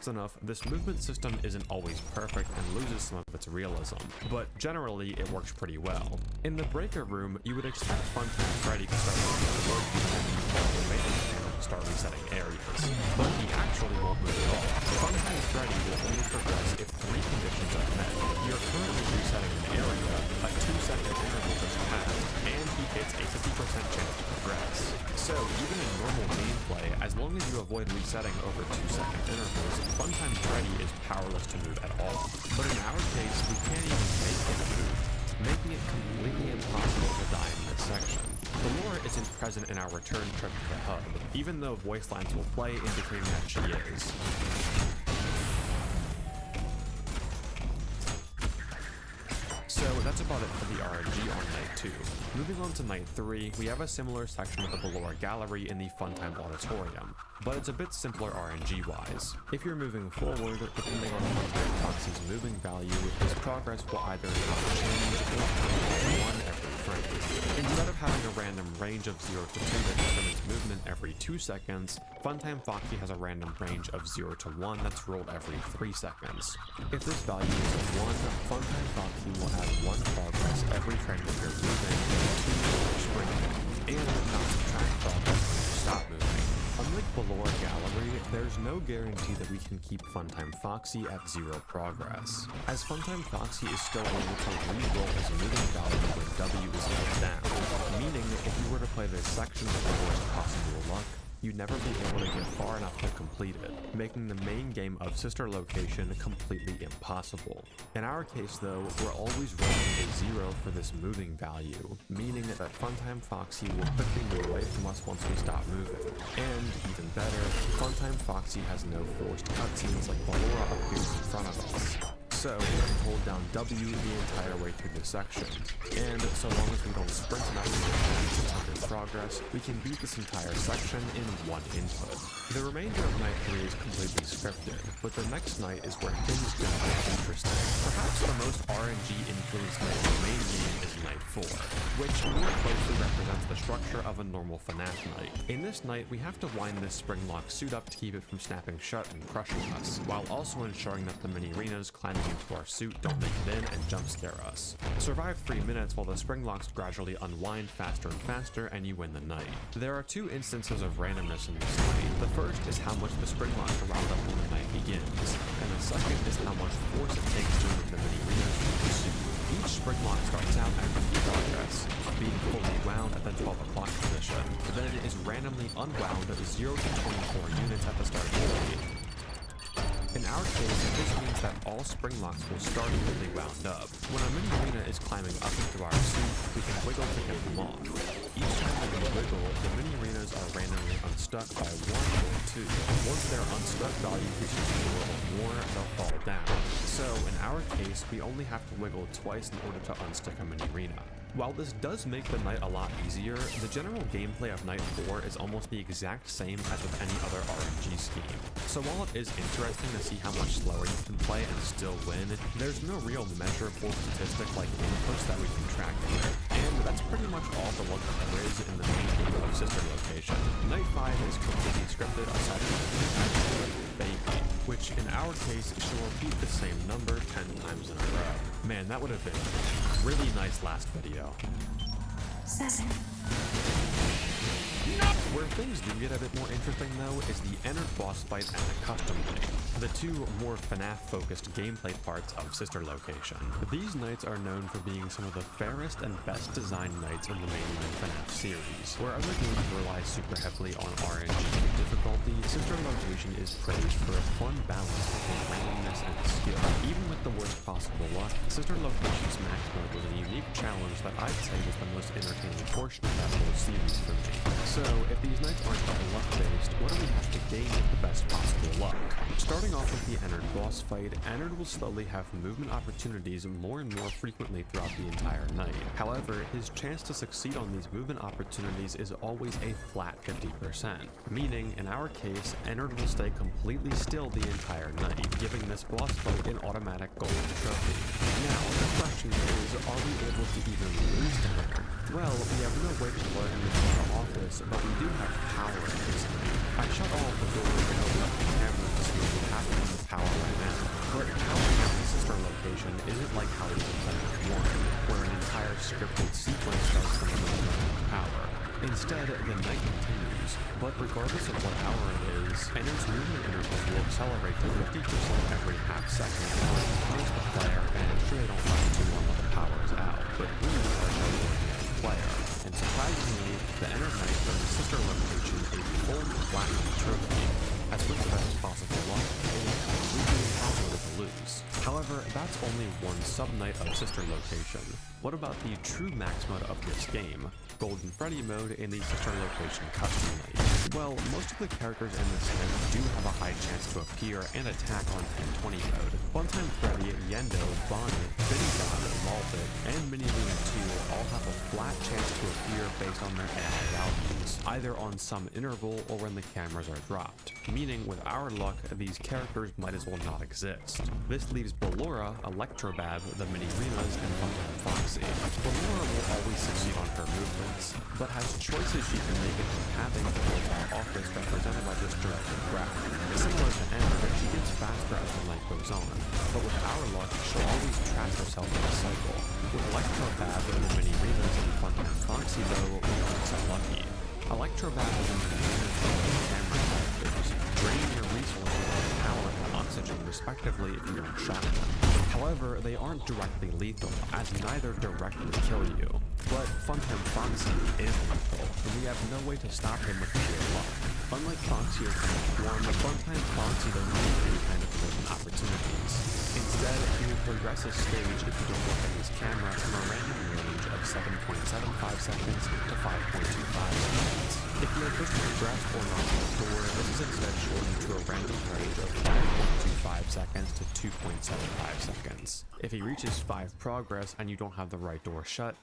fast enough, this movement system isn't always perfect and loses some of its realism, but generally it works pretty well. In the breaker room, you would expect Funtime Freddy to start start resetting areas, but he actually won't move at all. Funtime Freddy will only progress if 3 conditions are met. You're currently resetting an area, a 2-second interval just passed, and he gets a 50% chance to progress. So even in normal gameplay, as long as you avoid resetting over 2-second intervals, Funtime Freddy is powerless to move at all. But in our case, we can't even make him move, making it completely impossible to die in this section. The lore isn't present in our return trip to the hub, even though voice lines will play indicating that she is. So that's about it for the RNG on night 2. Moving on to night 3, we have a similar section of the Ballora Gallery in the Funtime Auditorium, but it's a bit simpler RNG-wise. If you're moving forward, depending on Funtime Foxy's moving value, his progress will either not change or be 1 every frame. Instead of having a random range of 0 to 2 that determines movement every 2 seconds, Funtime Foxy has a random range of 0 to 1 that's rolled every 3 seconds. If this value is 1, Funtime Foxy will have 1 progress every frame that you're moving, 2 for sprinting, and not subtract progress when you stop moving. Unlike Ballora Gallery, there's no guarantee that we can keep Funtime Foxy at 0 progress, as Funtime Foxy is still able to re-roll his moving value when W is held down, meaning if you were to play this section with the worst possible luck, you'd never be able to get far enough to complete it, making the main game of Sister Location completely impossible. In our case though, we're always rolling a 0 for this moving value, meaning that Funtime Foxy will quickly move away from us once we stop moving. And, even better, Funtime Foxy has no forced cutscenes like Ballora appears in front of us. So, we can hold down W the entire way through this section, and so long as we don't sprint enough to get 600 progress, we can beat this entire section in 1 input. The remainder of night 3 is completely scripted, but the next night is where things get a bit interesting. Perhaps the most RNG-influenced night in the main game is night 4, which more closely represents the structure of a normal FNAF night. In this night, we have to wind this spring lock suit up to keep it from snapping shut and crushing us, while also ensuring that the mini-arenas climbing into our suit don't make it in and jump scare us. Survive 3 minutes while the spring locks gradually unwind faster and faster and you win the night. There are 2 instances of randomness in this night. The first is how much the spring locks are wound up when the night begins, and the second is how much force it takes to move the mini-arenas through the suit. Each spring lock starts out at 50 progress, being fully wound at the 12 o'clock position, then it is randomly unwound at 0 to 24 units at the start of the game. In our case, this means that all spring locks will start fully wound up. When a mini-arena is climbing up into our suit, we can wiggle to get them off. Each time that we wiggle, the mini-arenas are randomly unstuck by 1 or 2. Once their unstuck value reaches 4 or more, they'll fall down. So, in our case, we only have to wiggle twice in order to unstick a mini-arena. While this does make the night a lot easier, the general gameplay of Night 4 is almost the exact same as with any other RNG scheme. So while it is interesting to see how much slower you can play and still win, there's no real measurable statistic like inputs that we can track here. And that's pretty much all the look there is in the main game of Sister Location. Night 5 is completely scripted aside from the baby, which in our case she'll repeat the same number 10 times in a row. Man, that would have been a really nice last video. 7. Where things do get a bit more interesting though is the Ennard boss fight and the custom night, the 2 more FNAF-focused gameplay parts of Sister Location. These nights are known for being some of the fairest and best designed nights in the mainline FNAF series. Where other games rely super heavily on RNG difficulty, Sister Location is praised for a fun balance between randomness and skill. Even with the worst possible luck, Sister Location's max mode was a unique challenge that I'd say was the most entertaining portion of that whole series for me. So, if these nights aren't all luck-based, what do we have to gain with the best possible luck? Starting off with the Ennard boss fight, Ennard will slowly have movement opportunities more and more frequently throughout the entire night. However, his chance to succeed on these movement opportunities is always a flat 50%, meaning, in our case, Ennard will stay completely still the entire night, giving this boss fight an automatic golden trophy. Now, the question is, are we able to even lose to Ennard? Well, we have no way to learn in the office, but we do have power in this night. I shut all of the doors and opened up the camera to see what happens, like how it is in Ennard 1, where an entire scripted sequence starts from the moment of power. Instead, the night continues, but regardless of what hour it is, Ennard's movement interval will accelerate to 50% every half second in order to punish the player and ensure they don't run too long while the power is out. But we are no ordinary player, and surprisingly, the Ennard Knight earns sister location a full platinum trophy. As with the best possible luck, it is completely impossible to lose. However, that's only one sub-night of sister location. What about the true max mode of this game? Golden Freddy mode in the sister location custom night. Well, most of the characters in this game do have a high chance to appear and attack on 1020 mode. Funtime Freddy, Yendo, Bonnet, Bitty God, Malvit, and Mini Luna 2 all have a flat chance to appear based on their AI values, either on some interval or when the cameras are dropped. Meaning, with our luck, these characters might as well not exist. This leaves Ballora, Electrobab, the Mini Rimas, and Funtime Foxy. Ballora will always succeed on her movements, but has choices she can make in her pathing towards our office represented by this directed graph. Similar to Ennard, she gets faster as the night goes on, but with our luck, she'll always trap herself in a cycle. With Electrobab, the Mini Rimas, and Funtime Foxy, though, we aren't so lucky. Electrobab is in the camera characters, draining your resources of power and oxygen respectively if you don't shock them. However, they aren't directly lethal, as neither directly kill you. But Funtime Foxy is lethal, and we have no way to stop him with pure luck. Unlike Foxy or Ennard 1, the Funtime Foxy doesn't have any kind of movement opportunities. Instead, he will progress a stage if you don't look at his camera from a random range of 7.75 seconds to 5.25 seconds. If you have just progressed or not the door, this is instead shortened to a random range of 5.25 seconds to 2.75 seconds. If he reaches 5 progress and you don't have the right door shut,